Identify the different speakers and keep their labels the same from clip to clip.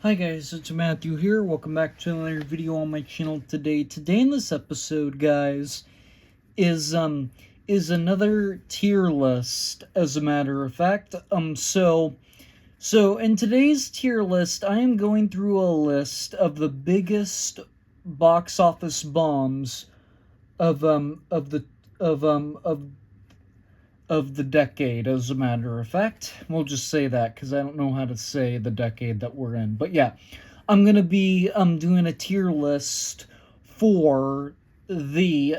Speaker 1: Hi guys, it's Matthew here. Welcome back to another video on my channel today. Today in this episode, guys, is another tier list, as a matter of fact. So in today's tier list, I am going through a list of the biggest box office bombs of the of the decade, as a matter of fact. We'll just say that because I don't know how to say the decade that we're in. But yeah, I'm gonna be doing a tier list for the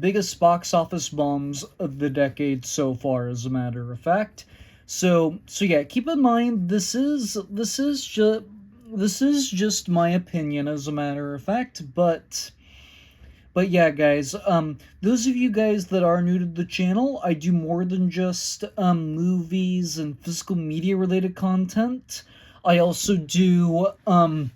Speaker 1: biggest box office bombs of the decade so far, as a matter of fact. So yeah, keep in mind this is just my opinion, as a matter of fact, but yeah, guys, those of you guys that are new to the channel, I do more than just movies and physical media related content. I also do Lego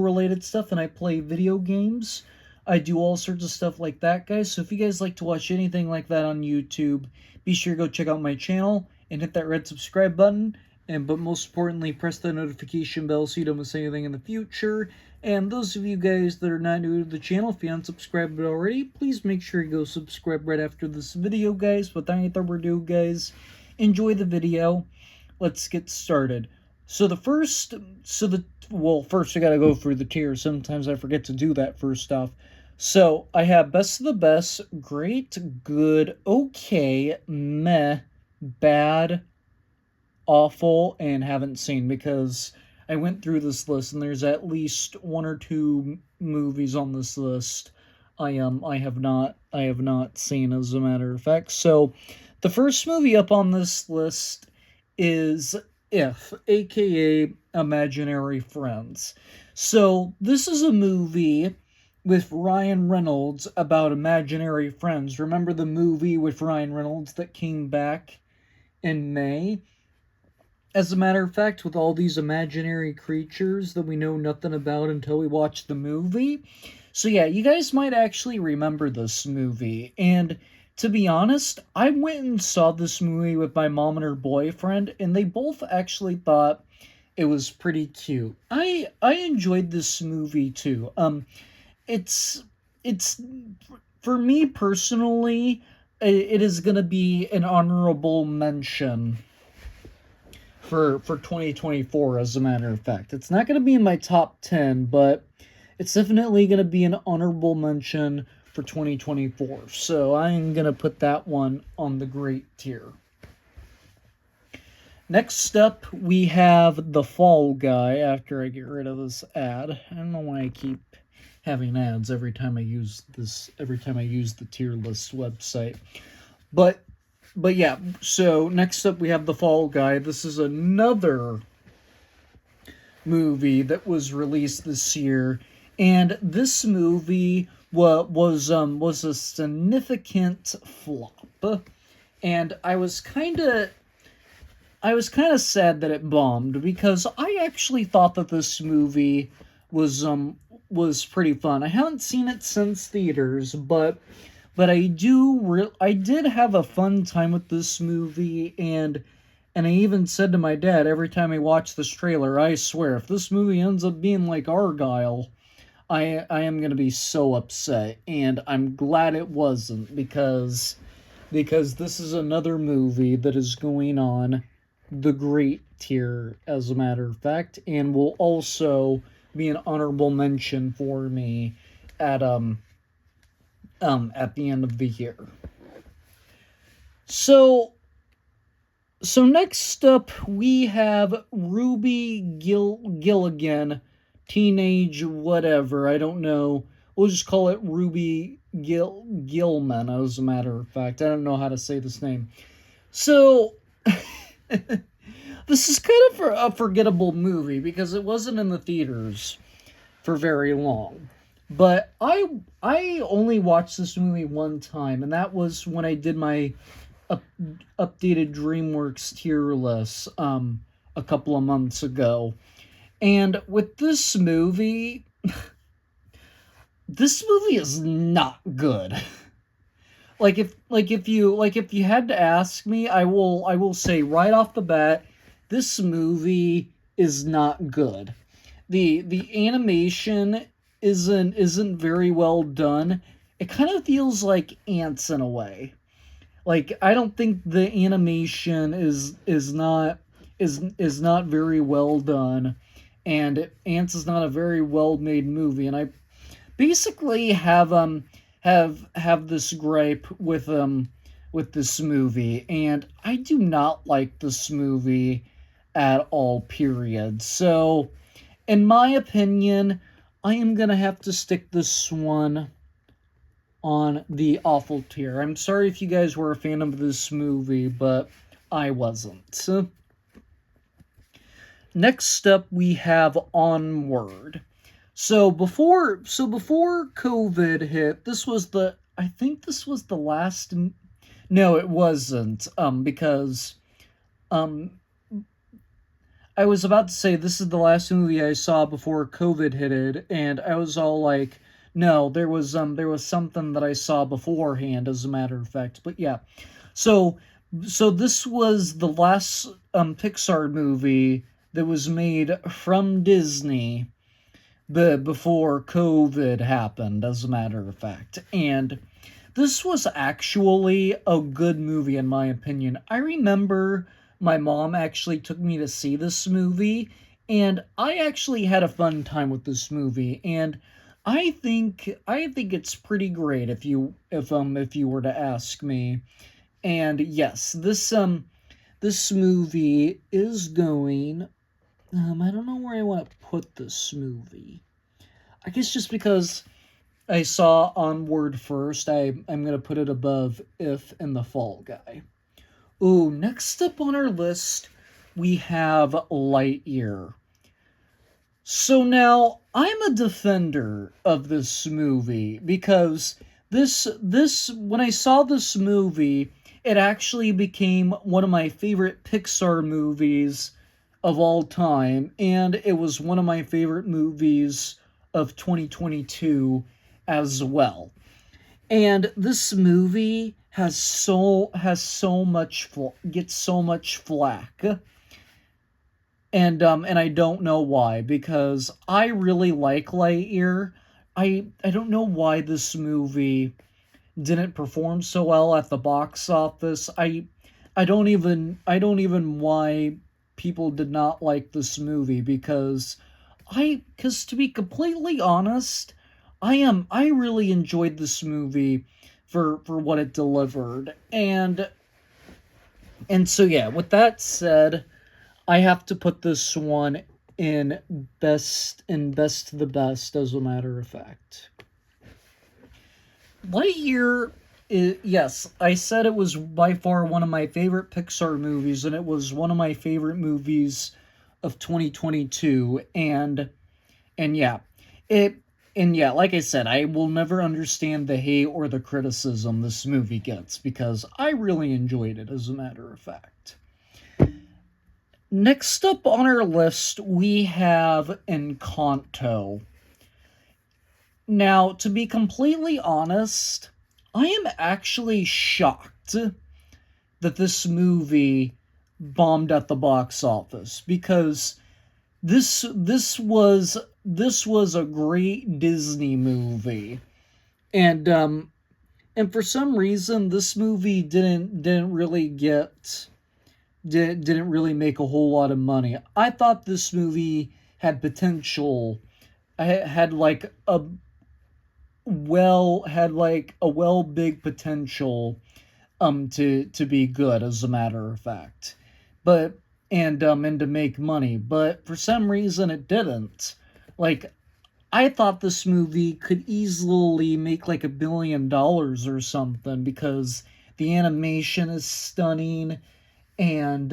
Speaker 1: related stuff, and I play video games. I do all sorts of stuff like that, guys. So if you guys like to watch anything like that on YouTube, be sure to go check out my channel and hit that red subscribe button. But most importantly, press the notification bell so you don't miss anything in the future. And those of you guys that are not new to the channel, if you haven't subscribed already, please make sure you go subscribe right after this video, guys. Without any further ado, guys, enjoy the video. Let's get started. First I gotta go through the tiers. Sometimes I forget to do that first off. So I have best of the best, great, good, okay, meh, bad, awful, and haven't seen, because I went through this list and there's at least one or two movies on this list I have not seen, as a matter of fact. So the first movie up on this list is If, aka Imaginary Friends. So this is a movie with Ryan Reynolds about imaginary friends. Remember the movie with Ryan Reynolds that came back in May? As a matter of fact, with all these imaginary creatures that we know nothing about until we watch the movie. So yeah, you guys might actually remember this movie. And to be honest, I went and saw this movie with my mom and her boyfriend, and they both actually thought it was pretty cute. I enjoyed this movie too. It's for me personally, it is gonna be an honorable mention for 2024, as a matter of fact. It's not going to be in my top 10, but it's definitely going to be an honorable mention for 2024. So I'm going to put that one on the great tier. Next up, we have The Fall Guy, after I get rid of this ad. I don't know why I keep having ads every time I use the tier list website. But yeah, so next up we have The Fall Guy. This is another movie that was released this year, and this movie was a significant flop. And I was kind of sad that it bombed, because I actually thought that this movie was pretty fun. I haven't seen it since theaters, but I did have a fun time with this movie, and I even said to my dad every time I watched this trailer, I swear, if this movie ends up being like Argyle, I am gonna be so upset. And I'm glad it wasn't, because this is another movie that is going on the great tier, as a matter of fact, and will also be an honorable mention for me at the end of the year. So next up we have Ruby Gilligan, teenage whatever, I don't know. We'll just call it Ruby Gilman, as a matter of fact. I don't know how to say this name. So this is kind of a forgettable movie because it wasn't in the theaters for very long. But I only watched this movie one time, and that was when I did my updated DreamWorks tier list a couple of months ago. And with this movie, this movie is not good. If you had to ask me, I will say right off the bat, this movie is not good. The animation isn't very well done. It kind of feels like Ants in a way. Like I don't think the animation is not very well done, and Ants is not a very well made movie. And I basically have this gripe with this movie, and I do not like this movie at all. Period. So, in my opinion, I am gonna have to stick this one on the awful tier. I'm sorry if you guys were a fan of this movie, but I wasn't. Next up, we have Onward. So before COVID hit, this was the I think this was the last. No, it wasn't. Because um I was about to say this is the last movie I saw before COVID hit it, and I was all like, no, there was something that I saw beforehand, as a matter of fact. But yeah, so so this was the last Pixar movie that was made from Disney before COVID happened, as a matter of fact. And this was actually a good movie, in my opinion. I remember my mom actually took me to see this movie, and I actually had a fun time with this movie. And I think it's pretty great if you were to ask me. And yes, this movie is going. I don't know where I want to put this movie. I guess just because I saw Onward first, I'm gonna put it above If and the Fall Guy. Ooh, next up on our list, we have Lightyear. So now I'm a defender of this movie because this when I saw this movie, it actually became one of my favorite Pixar movies of all time, and it was one of my favorite movies of 2022 as well. And this movie has so much gets so much flack, and I don't know why, because I really like Lightyear. I don't know why this movie didn't perform so well at the box office. I don't even why people did not like this movie, because cuz to be completely honest, I really enjoyed this movie for what it delivered. And so yeah, with that said, I have to put this one in best to the best, as a matter of fact. Lightyear, yes, I said it was by far one of my favorite Pixar movies, and it was one of my favorite movies of 2022. And yeah, it and yeah, like I said, I will never understand the hate or the criticism this movie gets, because I really enjoyed it, as a matter of fact. Next up on our list, we have Encanto. Now, to be completely honest, I am actually shocked that this movie bombed at the box office, because this was a great Disney movie. And for some reason this movie didn't really make a whole lot of money. I thought this movie had potential. I had like a well big potential to be good, as a matter of fact. But and to make money, but for some reason it didn't. Like, I thought this movie could easily make like $1 billion or something, because the animation is stunning, and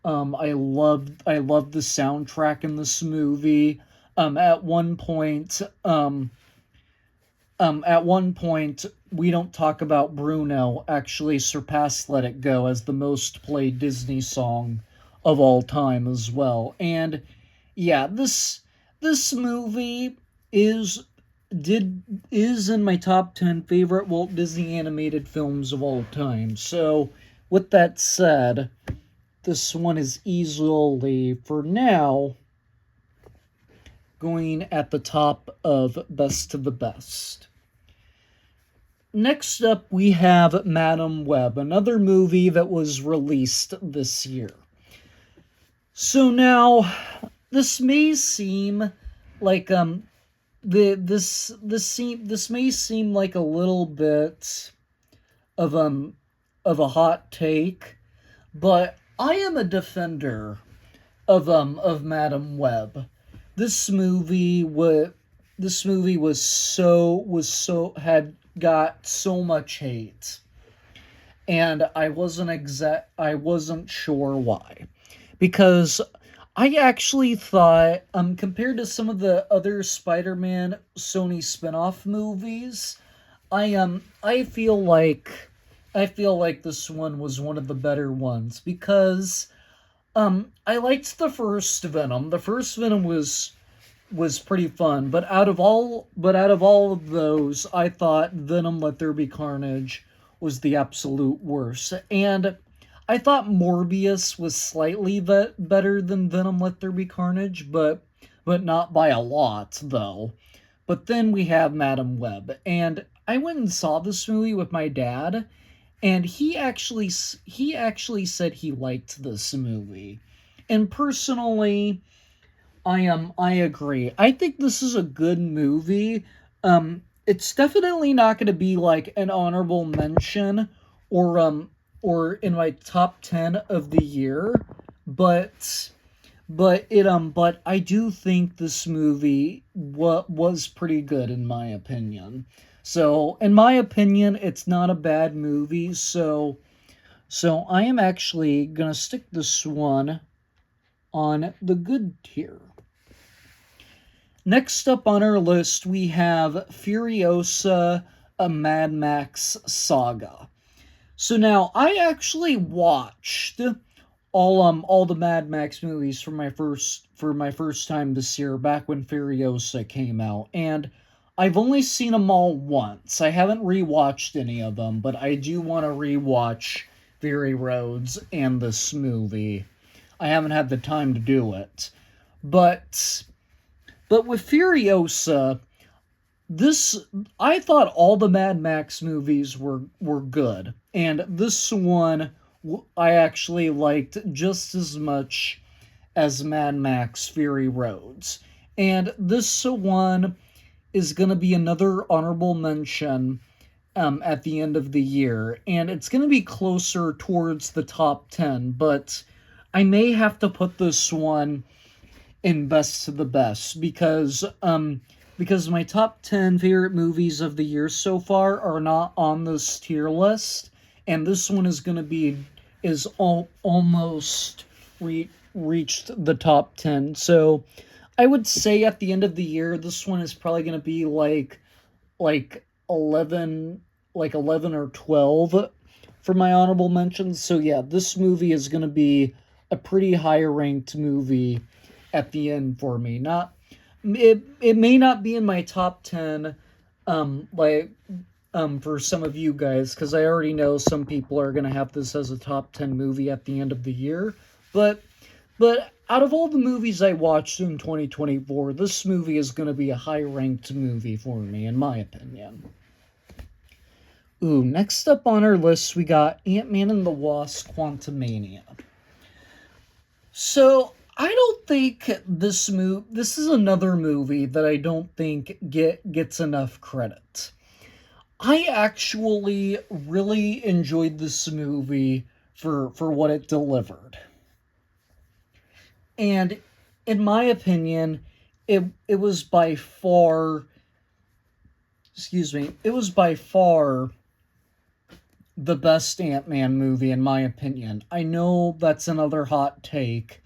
Speaker 1: I loved the soundtrack in this movie. At one point, at one point, We Don't Talk About Bruno actually surpassed Let It Go as the most played Disney song of all time as well. And yeah, this movie is is in my top 10 favorite Walt Disney animated films of all time. So, with that said, this one is easily, for now, going at the top of best of the best. Next up, we have Madame Web, another movie that was released this year. So now, this may seem like this may seem like a little bit of a hot take, but I am a defender of Madame Web. This movie had got so much hate, and I wasn't sure why, because I actually thought, compared to some of the other Spider-Man Sony spin-off movies, I feel like this one was one of the better ones, because I liked the first Venom. The first Venom was pretty fun, but out of all of those, I thought Venom Let There Be Carnage was the absolute worst. And I thought Morbius was slightly better than Venom Let There Be Carnage, but not by a lot, though. But then we have Madame Web, and I went and saw this movie with my dad, and he actually said he liked this movie. And personally, I agree. I think this is a good movie. It's definitely not going to be like an honorable mention or in my top 10 of the year, but but I do think this movie was pretty good in my opinion. So, in my opinion, it's not a bad movie. So I am actually going to stick this one on the good tier. Next up on our list, we have Furiosa, a Mad Max saga. So now, I actually watched all the Mad Max movies for my first time this year, back when Furiosa came out, and I've only seen them all once. I haven't rewatched any of them, but I do want to rewatch Fury Roads and this movie. I haven't had the time to do it. But with Furiosa, I thought all the Mad Max movies were good, and this one I actually liked just as much as Mad Max Fury Roads. And this one is going to be another honorable mention at the end of the year, and it's going to be closer towards the top 10, but I may have to put this one in best to the best, because my top 10 favorite movies of the year so far are not on this tier list, and this one is going to be almost reached the top 10. So I would say at the end of the year, this one is probably going to be like 11 or 12 for my honorable mentions. So yeah, this movie is going to be a pretty high ranked movie at the end for me. It may not be in my top 10 for some of you guys, because I already know some people are going to have this as a top 10 movie at the end of the year, but out of all the movies I watched in 2024, this movie is going to be a high-ranked movie for me, in my opinion. Ooh, next up on our list, we got Ant-Man and the Wasp: Quantumania. So, I don't think this is another movie that I don't think gets enough credit. I actually really enjoyed this movie for what it delivered. And in my opinion, it was by far the best Ant-Man movie, in my opinion. I know that's another hot take,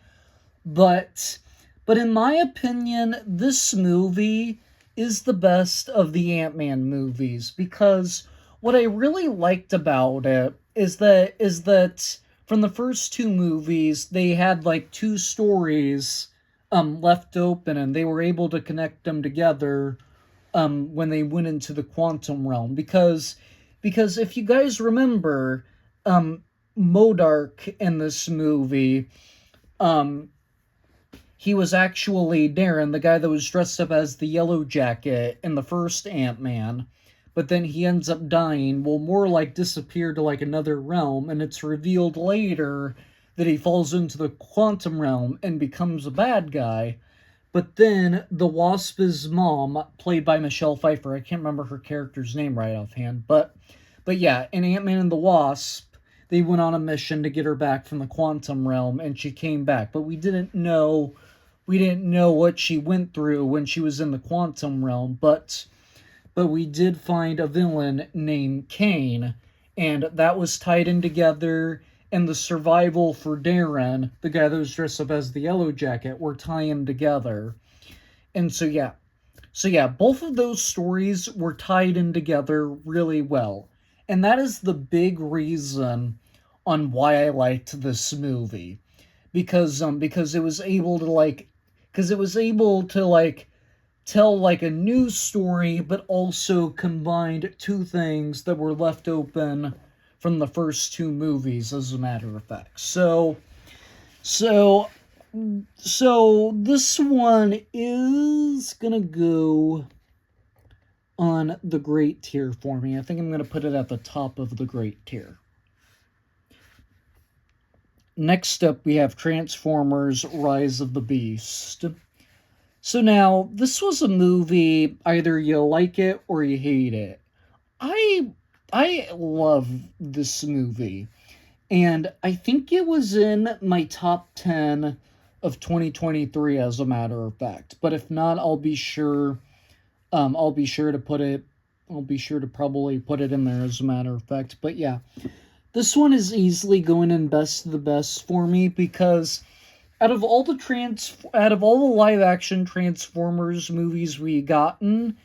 Speaker 1: but in my opinion, this movie is the best of the Ant-Man movies, because what I really liked about it is that from the first two movies, they had like two stories left open, and they were able to connect them together when they went into the quantum realm, because if you guys remember, Modark in this movie, um, he was actually Darren, the guy that was dressed up as the Yellow Jacket in the first Ant-Man. But then he ends up dying, well, more like disappear to like another realm, and it's revealed later that he falls into the quantum realm and becomes a bad guy. But then the Wasp's mom, played by Michelle Pfeiffer, I can't remember her character's name right offhand, but yeah, in Ant-Man and the Wasp, they went on a mission to get her back from the quantum realm, and she came back. But we didn't know what she went through when she was in the quantum realm, but we did find a villain named Kane, and that was tied in together, and the survival for Darren, the guy that was dressed up as the Yellow Jacket, were tying together. And so yeah, both of those stories were tied in together really well. And that is the big reason on why I liked this movie. Because it was able to tell like a new story, but also combined two things that were left open from the first two movies, as a matter of fact. So so this one is gonna go on the great tier for me. I think I'm gonna put it at the top of the great tier. Next up, we have Transformers Rise of the Beast. So now, this was a movie, either you like it or you hate it. I I love this movie, and I think it was in my top 10 of 2023, as a matter of fact. But if not, I'll be sure to put it I'll be sure to probably put it in there, as a matter of fact. But yeah, this one is easily going in best of the best for me, because out of all the live action Transformers movies we gotten,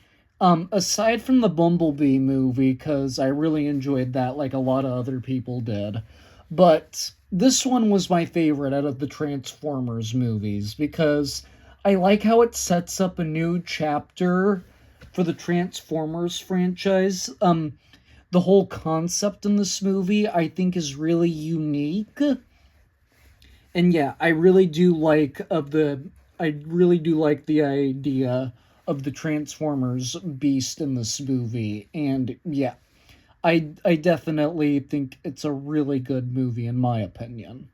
Speaker 1: aside from the Bumblebee movie, because I really enjoyed that like a lot of other people did, but this one was my favorite out of the Transformers movies, because I like how it sets up a new chapter for the Transformers franchise. The whole concept in this movie I think is really unique. And yeah, I really do like the idea of the Transformers beast in this movie. And yeah, I definitely think it's a really good movie in my opinion.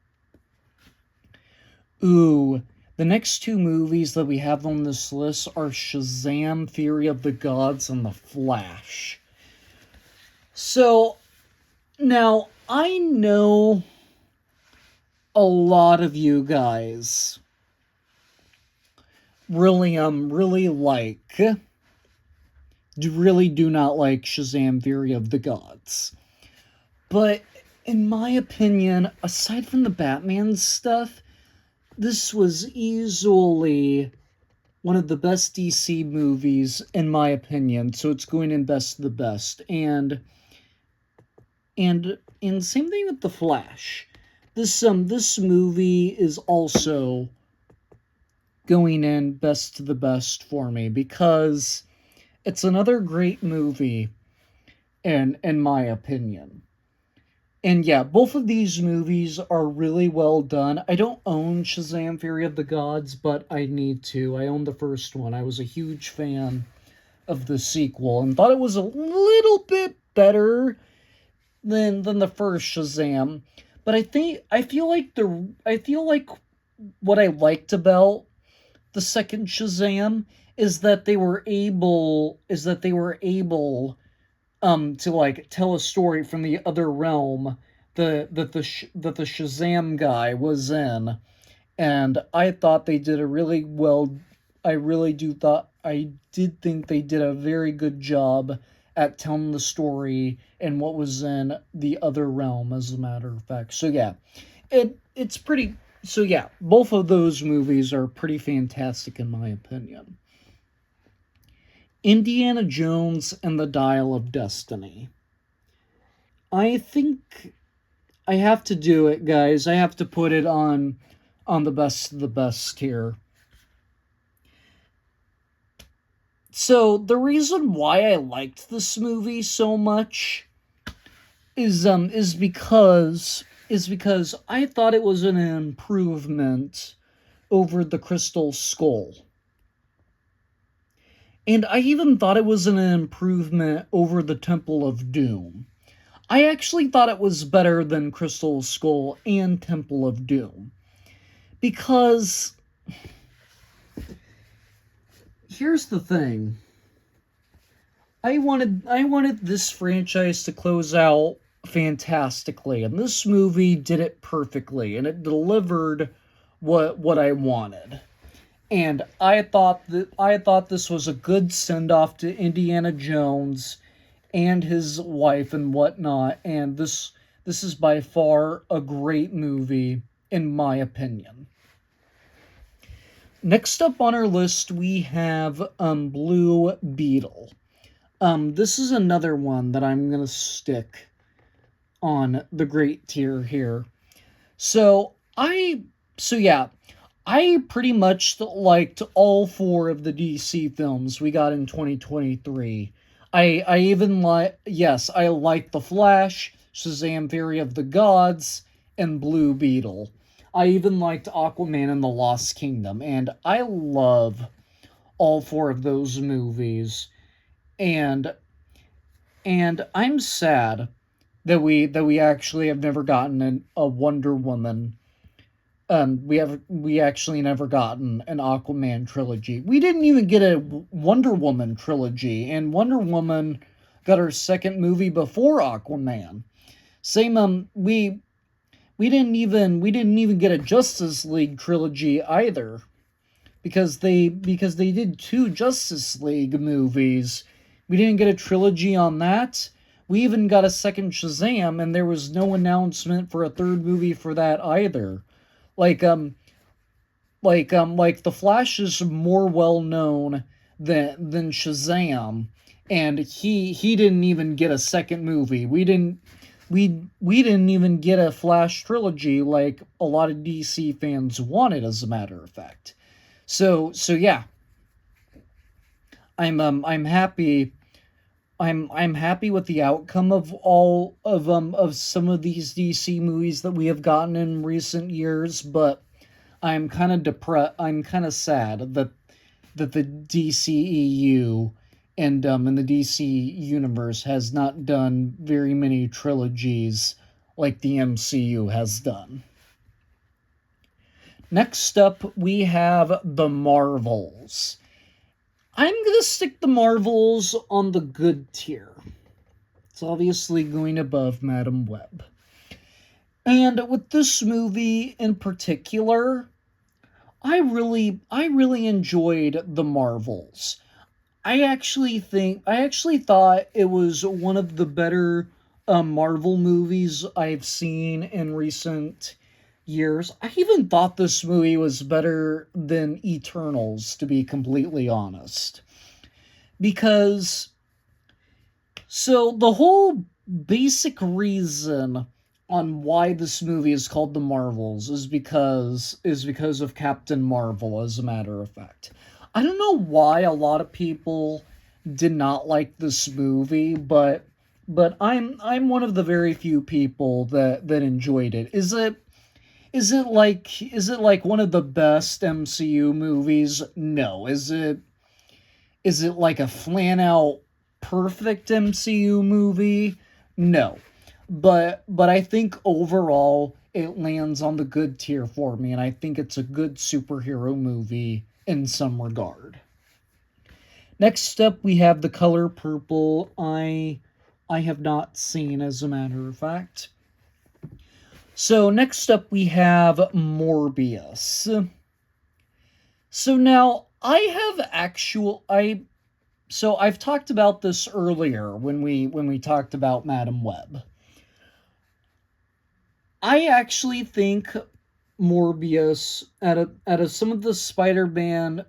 Speaker 1: Ooh, the next two movies that we have on this list are Shazam! Fury of the Gods and The Flash. So, now I know a lot of you guys really do not like Shazam! Fury of the Gods. But in my opinion, aside from the Batman stuff, this was easily one of the best DC movies in my opinion. So it's going in best of the best. And same thing with The Flash. This movie is also going in best to the best for me, because it's another great movie in my opinion. And yeah, both of these movies are really well done. I don't own Shazam! Fury of the Gods, but I need to. I own the first one. I was a huge fan of the sequel and thought it was a little bit better than the first Shazam. But I feel like what I liked about the second Shazam is that they were able to like tell a story from the other realm that the Shazam guy was in. And I thought they did a really well I did think they did a very good job at telling the story and what was in the other realm, as a matter of fact. So yeah, it's pretty. So yeah, both of those movies are pretty fantastic in my opinion. Indiana Jones and the Dial of Destiny. I think I have to do it, guys. I have to put it on the best of the best here. So the reason why I liked this movie so much is because is because I thought it was an improvement over the Crystal Skull. And I even thought it was an improvement over the Temple of Doom. I actually thought it was better than Crystal Skull and Temple of Doom. Because here's the thing. I wanted this franchise to close out fantastically, and this movie did it perfectly, and it delivered what I wanted. And I thought this was a good send off to Indiana Jones and his wife and whatnot, and this is by far a great movie in my opinion. Next up on our list we have Blue Beetle. This is another one that I'm gonna stick on the great tier here. So yeah, I pretty much liked all four of the DC films we got in 2023. I even yes, I liked The Flash, Shazam Fury of the Gods, and Blue Beetle. I even liked Aquaman and the Lost Kingdom, and I love all four of those movies. And I'm sad that we actually have never gotten a Wonder Woman. We actually never gotten an Aquaman trilogy. We didn't even get a Wonder Woman trilogy, and Wonder Woman got her second movie before Aquaman. Same we didn't even get a Justice League trilogy either, because they did two Justice League movies. We didn't get a trilogy on that. We even got a second Shazam, and there was no announcement for a third movie for that either. Like like the Flash is more well known than Shazam, and he didn't even get a second movie. We didn't even get a Flash trilogy like a lot of DC fans wanted, as a matter of fact. So yeah, I'm happy. I'm happy with the outcome of all of some of these DC movies that we have gotten in recent years, but I'm kind of depressed. I'm kind of sad that the DCEU and the DC universe has not done very many trilogies like the MCU has done. Next up, we have the Marvels. I'm gonna stick the Marvels on the good tier. It's obviously going above Madam Web. And with this movie in particular, I really enjoyed the Marvels. I actually thought it was one of the better Marvel movies I've seen in recent years. I even thought this movie was better than Eternals, to be completely honest. Because so the whole basic reason on why this movie is called The Marvels is because of Captain Marvel, as a matter of fact. I don't know why a lot of people did not like this movie, but I'm one of the very few people that enjoyed it. Is it like one of the best MCU movies? No. Is it like a flan out perfect MCU movie? No. But I think overall it lands on the good tier for me, and I think it's a good superhero movie in some regard. Next up we have The Color Purple. I have not seen, as a matter of fact. So next up we have Morbius. So now I've talked about this earlier when we talked about Madam Web. I actually think Morbius out of some of the Spider-Man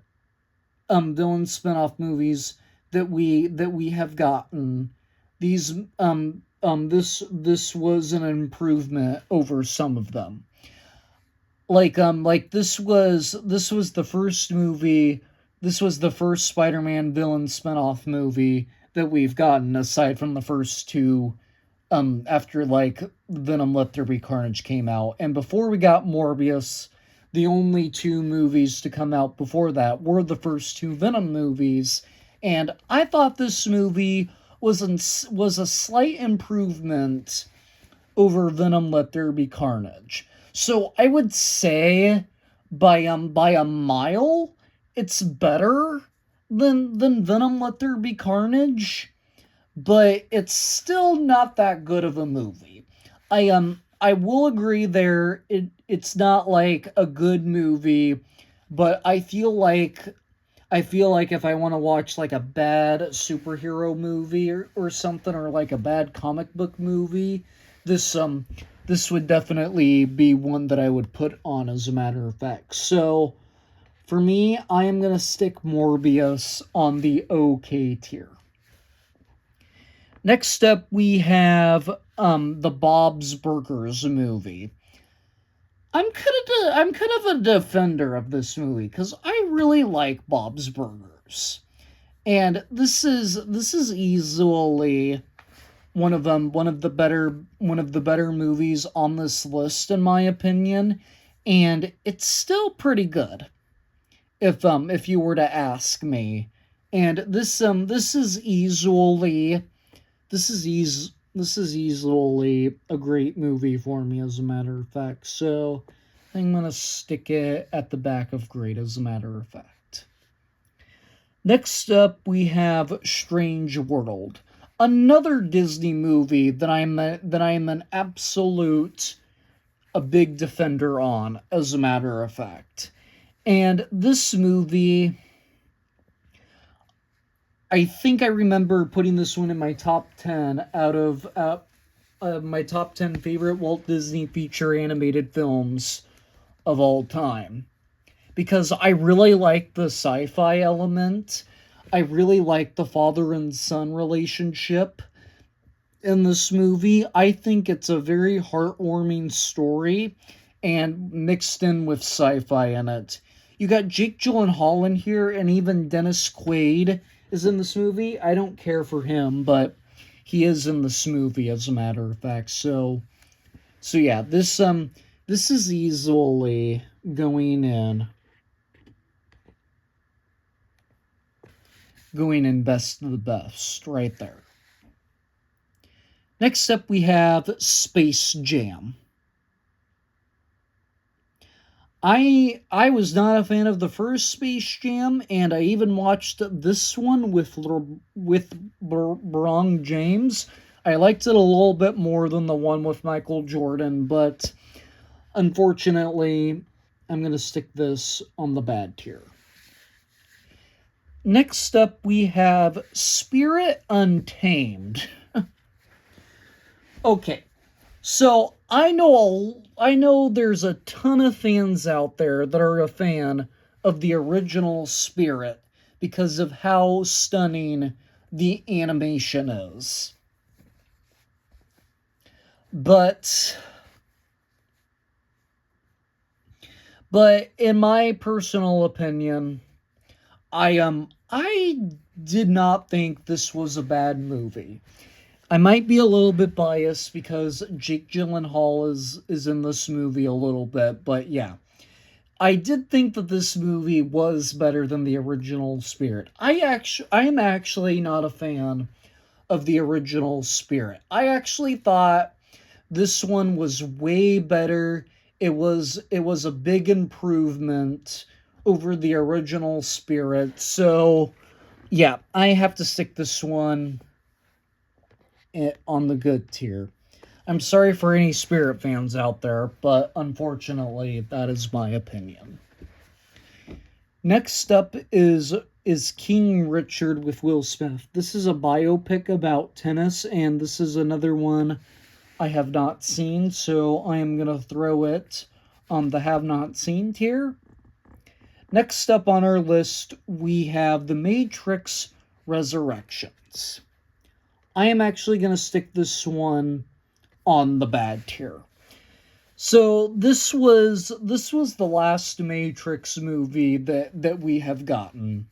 Speaker 1: villain spin-off movies that we have gotten, these this was an improvement over some of them. Like this was the first movie, this was the first Spider-Man villain spin-off movie that we've gotten, aside from the first two after like Venom Let There Be Carnage came out. And before we got Morbius, the only two movies to come out before that were the first two Venom movies. And I thought this movie was a slight improvement over Venom Let There Be Carnage. So I would say by a mile it's better than Venom Let There Be Carnage, but it's still not that good of a movie. I will agree there it's not like a good movie, but I feel like if I want to watch like a bad superhero movie or something, or like a bad comic book movie, this would definitely be one that I would put on, as a matter of fact. So for me, I am gonna stick Morbius on the okay tier. Next up, we have the Bob's Burgers movie. I'm kind of a defender of this movie because I really like Bob's Burgers, and this is easily one of the better movies on this list, in my opinion, and it's still pretty good if you were to ask me. And this is easily a great movie for me, as a matter of fact. So I'm gonna stick it at the back of great, as a matter of fact. Next up, we have Strange World, another Disney movie that I'm an absolute a big defender on, as a matter of fact. And this movie, I think I remember putting this one in my top 10 out of my top 10 favorite Walt Disney feature animated films of all time. Because I really like the sci-fi element. I really like the father and son relationship in this movie. I think it's a very heartwarming story and mixed in with sci-fi in it. You got Jake Gyllenhaal in here, and even Dennis Quaid is in this movie. I don't care for him, but he is in this movie, as a matter of fact. So yeah, this is easily going in best of the best right there. Next up, we have Space Jam. I was not a fan of the first Space Jam, and I even watched this one with LeBron James. I liked it a little bit more than the one with Michael Jordan, but unfortunately, I'm going to stick this on the bad tier. Next up, we have Spirit Untamed. Okay, so I know there's a ton of fans out there that are a fan of the original Spirit because of how stunning the animation is. But in my personal opinion, I did not think this was a bad movie. I might be a little bit biased because Jake Gyllenhaal is in this movie a little bit, but yeah. I did think that this movie was better than the original Spirit. I am actually not a fan of the original Spirit. I actually thought this one was way better. It was a big improvement over the original Spirit. So, yeah, I have to stick this one on the good tier. I'm sorry for any Spirit fans out there, but unfortunately, that is my opinion. Next up is King Richard with Will Smith. This is a biopic about tennis, and this is another one I have not seen, so I am going to throw it on the have not seen tier. Next up on our list, we have The Matrix Resurrections. I am actually going to stick this one on the bad tier. So this was the last Matrix movie that we have gotten.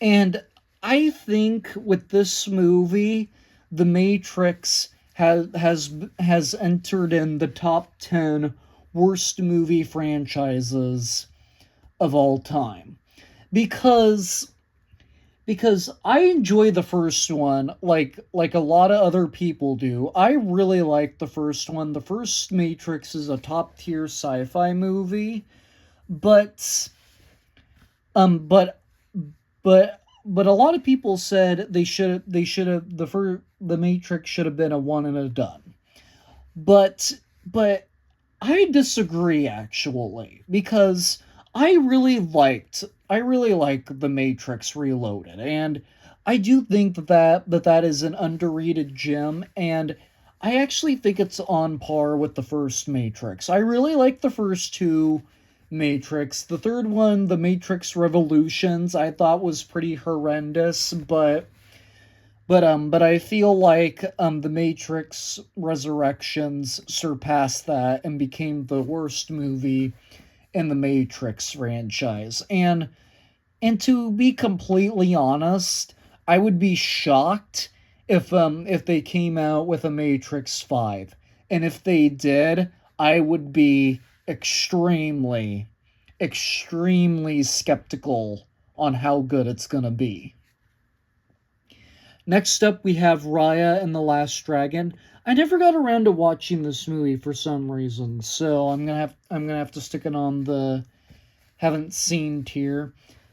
Speaker 1: And I think with this movie, The Matrix has entered in the top 10 worst movie franchises of all time. Because I enjoy the first one like a lot of other people do. I really like the first one. The first Matrix is a top tier sci-fi movie, but um but but a lot of people said they should have the Matrix should have been a one and a done. But but I disagree actually because I really like The Matrix Reloaded, and I do think that is an underrated gem, and I actually think it's on par with the first Matrix. I really like the first two Matrix. The third one, The Matrix Revolutions, I thought was pretty horrendous, but I feel like The Matrix Resurrections surpassed that and became the worst movie in the Matrix franchise. And to be completely honest, I would be shocked if they came out with a Matrix 5. And if they did, I would be extremely extremely skeptical on how good it's going to be. Next up, we have Raya and the Last Dragon. I never got around to watching this movie for some reason, so I'm gonna have to stick it on the haven't seen tier.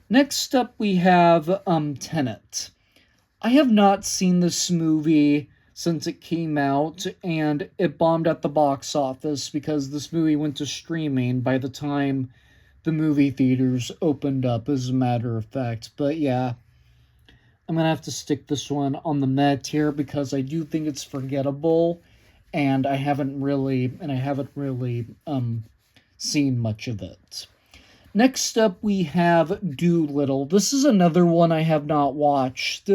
Speaker 1: Next up, we have Tenet. I have not seen this movie since it came out, and it bombed at the box office because this movie went to streaming by the time the movie theaters opened up, as a matter of fact. But yeah, I'm gonna have to stick this one on the meh tier because I do think it's forgettable, and I haven't really seen much of it. Next up, we have Doolittle. This is another one I have not watched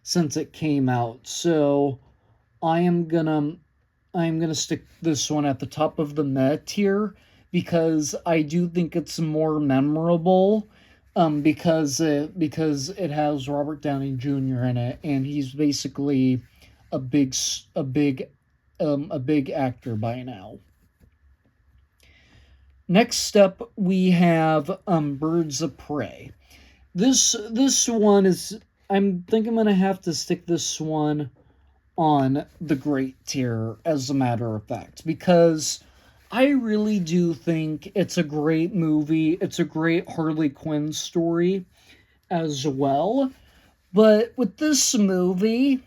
Speaker 1: since it came out, so I am gonna stick this one at the top of the meh tier because I do think it's more memorable. Because it has Robert Downey Jr. in it, and he's basically a big a big actor by now. Next up, we have Birds of Prey. This one is I'm think I'm gonna have to stick this one on the great tier, as a matter of fact, because I really do think it's a great movie. It's a great Harley Quinn story as well. But with this movie,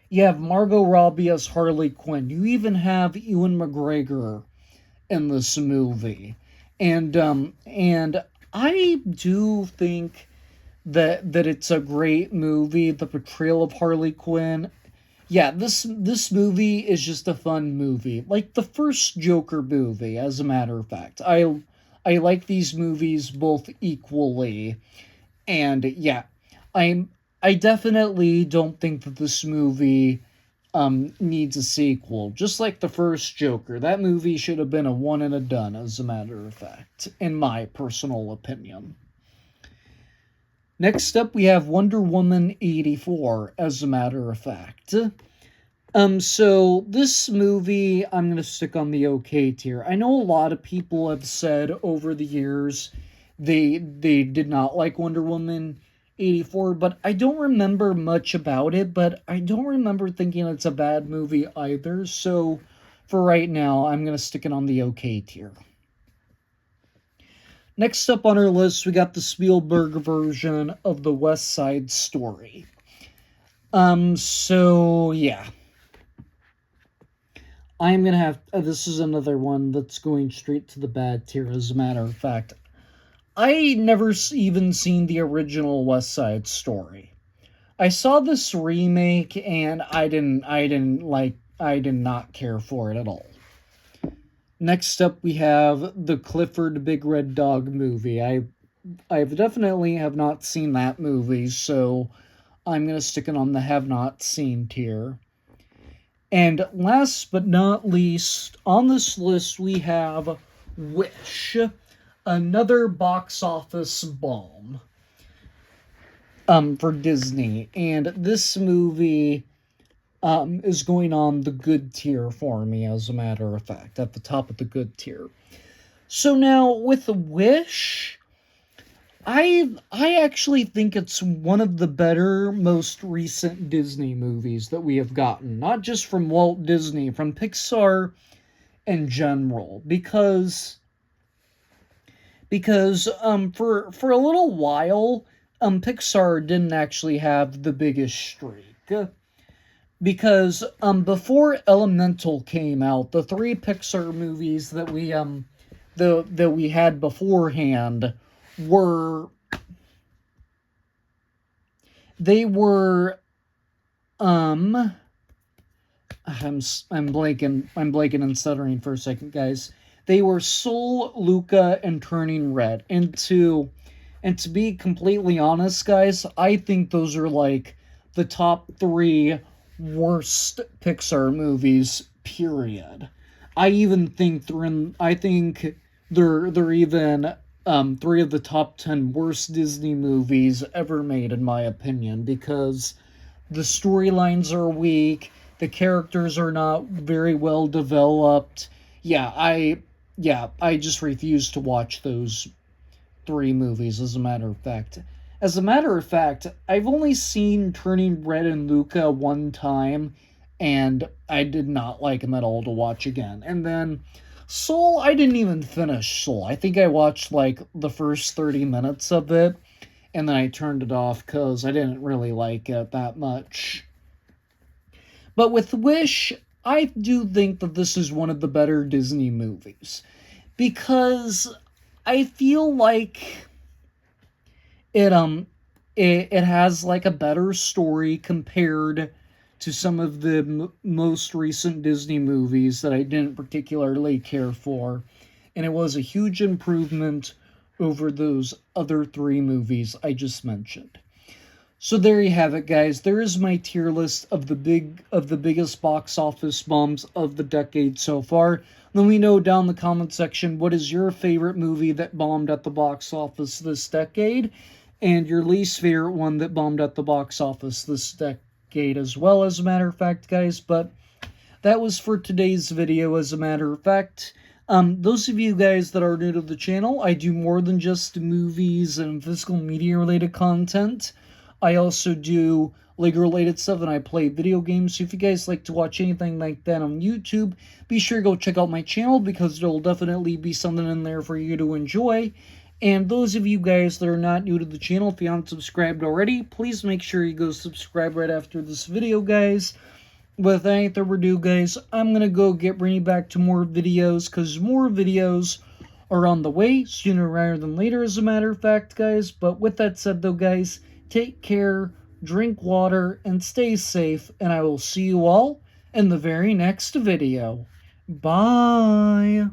Speaker 1: you have Margot Robbie as Harley Quinn. You even have Ewan McGregor in this movie. And I do think that it's a great movie. The portrayal of Harley Quinn, yeah, this movie is just a fun movie, like the first Joker movie. As a matter of fact, I like these movies both equally, and yeah, I definitely don't think that this movie needs a sequel. Just like the first Joker, that movie should have been a one and a done. As a matter of fact, in my personal opinion. Next up, we have Wonder Woman 84, as a matter of fact. So this movie, I'm gonna stick on the okay tier. I know a lot of people have said over the years they did not like Wonder Woman 84, but I don't remember much about it, but I don't remember thinking it's a bad movie either, so for right now, I'm gonna stick it on the okay tier. Next up on our list, we got the Spielberg version of the West Side Story. So yeah. I'm gonna have. This is another one that's going straight to the bad tier, as a matter of fact. I never even seen the original West Side Story. I saw this remake and I did not care for it at all. Next up, we have the Clifford Big Red Dog movie. I've definitely have not seen that movie, so I'm gonna stick it on the have not seen tier. And last but not least, on this list we have Wish, another box office bomb for Disney. And this movie is going on the good tier for me, as a matter of fact, at the top of the good tier. So now, with Wish, I actually think it's one of the better, most recent Disney movies that we have gotten. Not just from Walt Disney, from Pixar in general. Because for a little while, Pixar didn't actually have the biggest streak. Because before Elemental came out, the three Pixar movies that we had beforehand were they were I'm blanking and stuttering for a second, guys. They were Soul, Luca, and Turning Red. And to be completely honest, guys, I think those are like the top three worst Pixar movies, period. I think they're even three of the top 10 worst Disney movies ever made, in my opinion, because the storylines are weak, the characters are not very well developed. I just refuse to watch those three movies, as a matter of fact. As a matter of fact, I've only seen Turning Red and Luca one time, and I did not like him at all to watch again. And then Soul, I didn't even finish Soul. I think I watched like the first 30 minutes of it, and then I turned it off because I didn't really like it that much. But with Wish, I do think that this is one of the better Disney movies because I feel like it it has like a better story compared to some of the most recent Disney movies that I didn't particularly care for, and it was a huge improvement over those other three movies I just mentioned. So there you have it, guys. There is my tier list of the biggest box office bombs of the decade so far. Let me know down in the comment section what is your favorite movie that bombed at the box office this decade, and your least favorite one that bombed at the box office this decade as well, as a matter of fact, guys. But that was for today's video, as a matter of fact. Those of you guys that are new to the channel, I do more than just movies and physical media related content. I also do Lego-related stuff, and I play video games. So if you guys like to watch anything like that on YouTube, be sure to go check out my channel, because there will definitely be something in there for you to enjoy. And those of you guys that are not new to the channel, if you haven't subscribed already, please make sure you go subscribe right after this video, guys. Without any further ado, guys, I'm going to go bring back to more videos, because more videos are on the way, sooner rather than later, as a matter of fact, guys. But with that said, though, guys, take care, drink water, and stay safe, and I will see you all in the very next video. Bye!